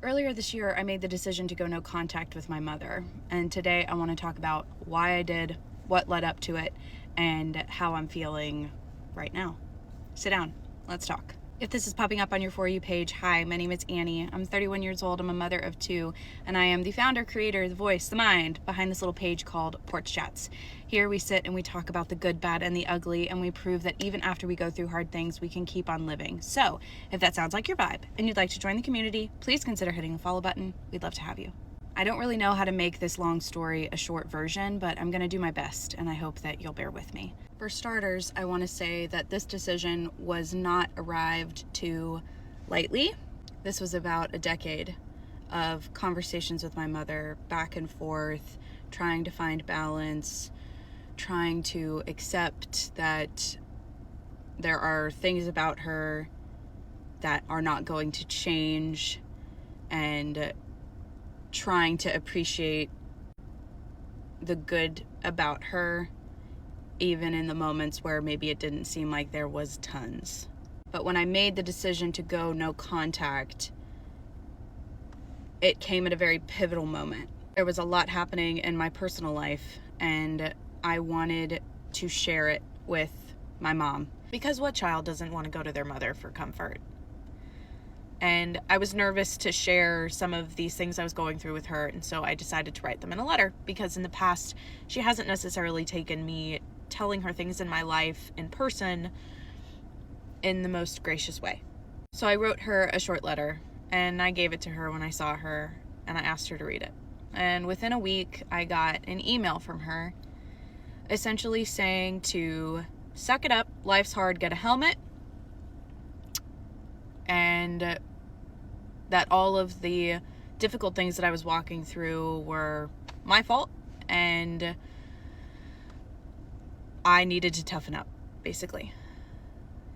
Earlier this year, I made the decision to go no contact with my mother, and today I want to talk about why I did, what led up to it, and how I'm feeling right now. Sit down, let's talk. If this is popping up on your For You page, hi, my name is Annie. I'm 31 years old, I'm a mother of two, and I am the founder, creator, the voice, the mind behind this little page called PorchChats. Here we sit and we talk about the good, bad, and the ugly, and we prove that even after we go through hard things, we can keep on living. So, if that sounds like your vibe, and you'd like to join the community, please consider hitting the follow button. We'd love to have you. I don't really know how to make this long story a short version, but I'm gonna do my best, and I hope that you'll bear with me. For starters, I want to say that this decision was not arrived to lightly. This was about a decade of conversations with my mother, back and forth, trying to find balance, trying to accept that there are things about her that are not going to change, and trying to appreciate the good about her, even in the moments where maybe it didn't seem like there was tons. But when I made the decision to go no contact, it came at a very pivotal moment. There was a lot happening in my personal life, and I wanted to share it with my mom. Because what child doesn't want to go to their mother for comfort? And I was nervous to share some of these things I was going through with her, and so I decided to write them in a letter, because in the past, she hasn't necessarily taken me telling her things in my life in person in the most gracious way. So I wrote her a short letter, and I gave it to her when I saw her, and I asked her to read it. And within a week, I got an email from her essentially saying to suck it up, life's hard, get a helmet, and that all of the difficult things that I was walking through were my fault, and I needed to toughen up, basically.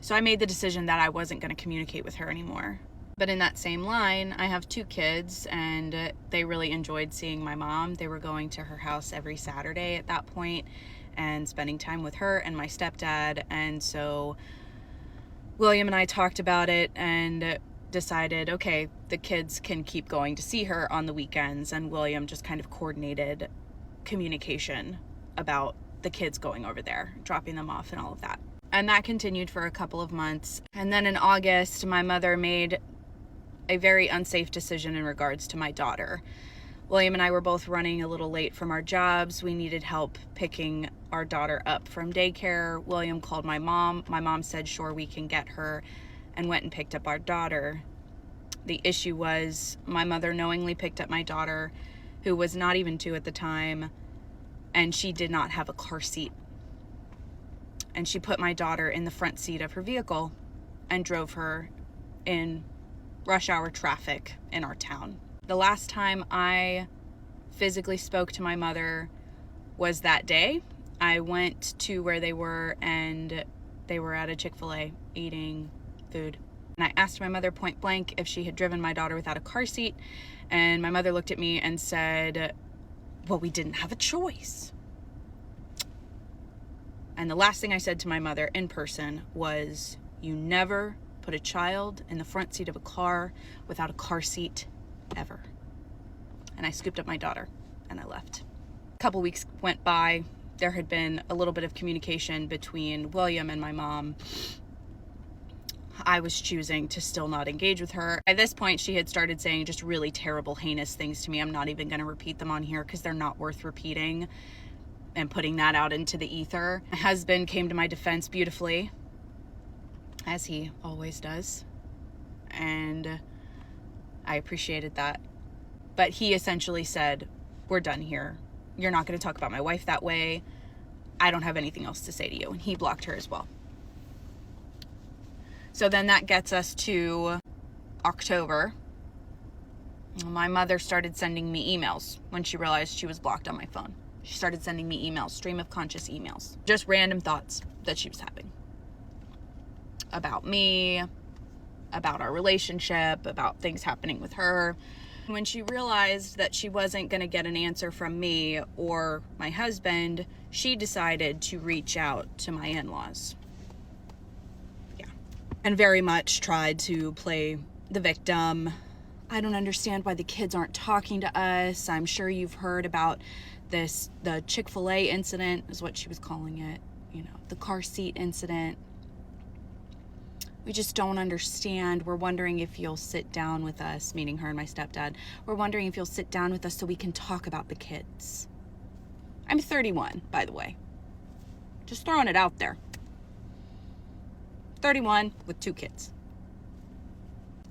So I made the decision that I wasn't going to communicate with her anymore. But in that same line, I have two kids, and they really enjoyed seeing my mom. They were going to her house every Saturday at that point and spending time with her and my stepdad. And so William and I talked about it and decided, okay, the kids can keep going to see her on the weekends, and William just kind of coordinated communication about the kids going over there, dropping them off and all of that. And that continued for a couple of months. And then in August, my mother made a very unsafe decision in regards to my daughter. William and I were both running a little late from our jobs. We needed help picking our daughter up from daycare. William called my mom. My mom said, sure, we can get her, and went and picked up our daughter. The issue was my mother knowingly picked up my daughter, who was not even 2 at the time, and she did not have a car seat. And she put my daughter in the front seat of her vehicle and drove her in rush hour traffic in our town. The last time I physically spoke to my mother was that day. I went to where they were, and they were at a Chick-fil-A eating food. And I asked my mother point blank if she had driven my daughter without a car seat, and my mother looked at me and said, well, we didn't have a choice. And the last thing I said to my mother in person was, you never put a child in the front seat of a car without a car seat, ever. And I scooped up my daughter and I left. A couple weeks went by. There had been a little bit of communication between William and my mom. I was choosing to still not engage with her. At this point, she had started saying just really terrible, heinous things to me. I'm not even going to repeat them on here because they're not worth repeating and putting that out into the ether. My husband came to my defense beautifully, as he always does, and I appreciated that. But he essentially said, we're done here. You're not going to talk about my wife that way. I don't have anything else to say to you. And he blocked her as well. So then that gets us to October. My mother started sending me emails when she realized she was blocked on my phone. She started sending me emails, stream of conscious emails, just random thoughts that she was having about me, about our relationship, about things happening with her. When she realized that she wasn't going to get an answer from me or my husband, she decided to reach out to my in-laws. Yeah. And very much tried to play the victim. I don't understand why the kids aren't talking to us. I'm sure you've heard about this, the Chick-fil-A incident is what she was calling it, the car seat incident. We just don't understand. We're wondering if you'll sit down with us," meaning her and my stepdad. "We're wondering if you'll sit down with us so we can talk about the kids." I'm 31, by the way. Just throwing it out there. 31 with 2 kids.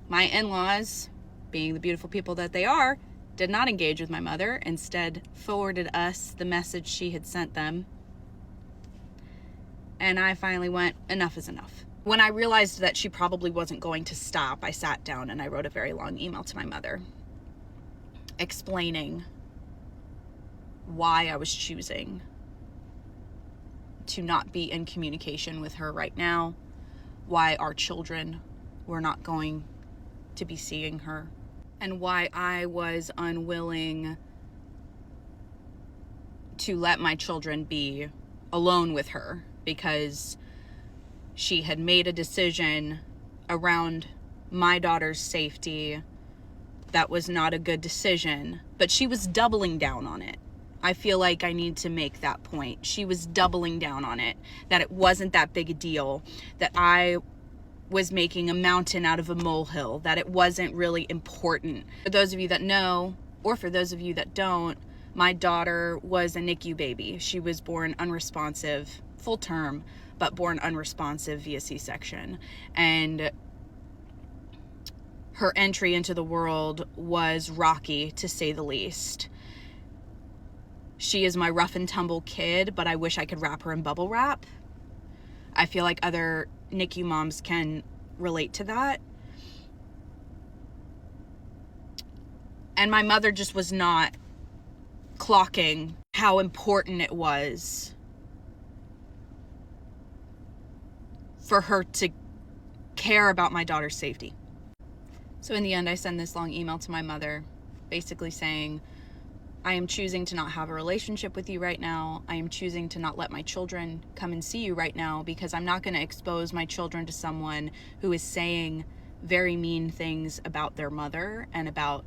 My in-laws, being the beautiful people that they are, did not engage with my mother. Instead, forwarded us the message she had sent them. And I finally went, enough is enough. When I realized that she probably wasn't going to stop, I sat down and I wrote a very long email to my mother explaining why I was choosing to not be in communication with her right now, why our children were not going to be seeing her, and why I was unwilling to let my children be alone with her, because she had made a decision around my daughter's safety that was not a good decision, but she was doubling down on it. I feel like I need to make that point. She was doubling down on it, that it wasn't that big a deal, that I was making a mountain out of a molehill, that it wasn't really important. For those of you that know, or for those of you that don't, my daughter was a NICU baby. She was born unresponsive, full term, but born unresponsive via C-section. And her entry into the world was rocky, to say the least. She is my rough and tumble kid, but I wish I could wrap her in bubble wrap. I feel like other NICU moms can relate to that. And my mother just was not clocking how important it was for her to care about my daughter's safety. So in the end, I send this long email to my mother, basically saying, I am choosing to not have a relationship with you right now. I am choosing to not let my children come and see you right now, because I'm not going to expose my children to someone who is saying very mean things about their mother and about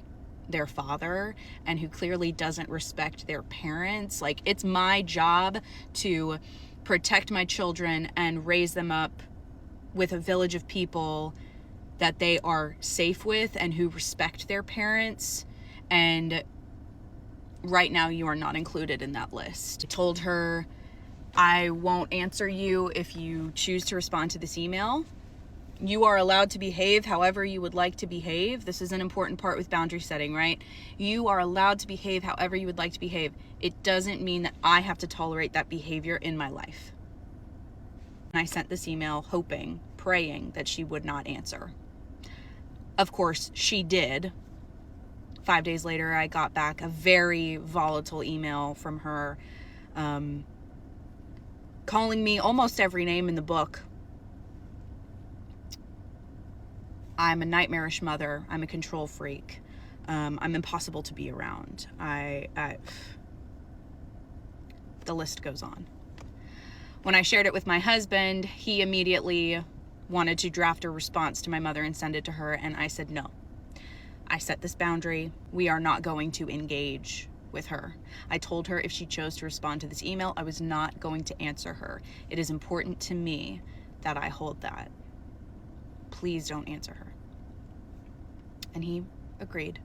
their father, and who clearly doesn't respect their parents. Like, it's my job to protect my children and raise them up with a village of people that they are safe with and who respect their parents. And right now, you are not included in that list. I told her, I won't answer you if you choose to respond to this email. You are allowed to behave however you would like to behave. This is an important part with boundary setting, right? You are allowed to behave however you would like to behave. It doesn't mean that I have to tolerate that behavior in my life. And I sent this email hoping, praying that she would not answer. Of course, she did. 5 days later, I got back a very volatile email from her, calling me almost every name in the book. I'm a nightmarish mother. I'm a control freak. I'm impossible to be around. The list goes on. When I shared it with my husband, he immediately wanted to draft a response to my mother and send it to her, and I said no. I set this boundary. We are not going to engage with her. I told her if she chose to respond to this email, I was not going to answer her. It is important to me that I hold that. Please don't answer her. And he agreed,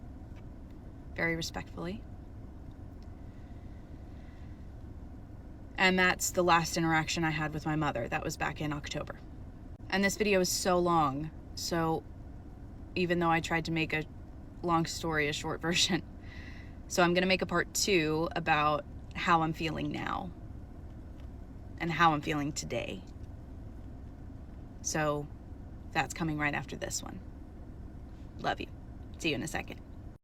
very respectfully. And that's the last interaction I had with my mother. That was back in October. And this video is so long, so even though I tried to make a long story a short version, so I'm gonna make a part 2 about how I'm feeling now and how I'm feeling today. So that's coming right after this one. Love you. See you in a second.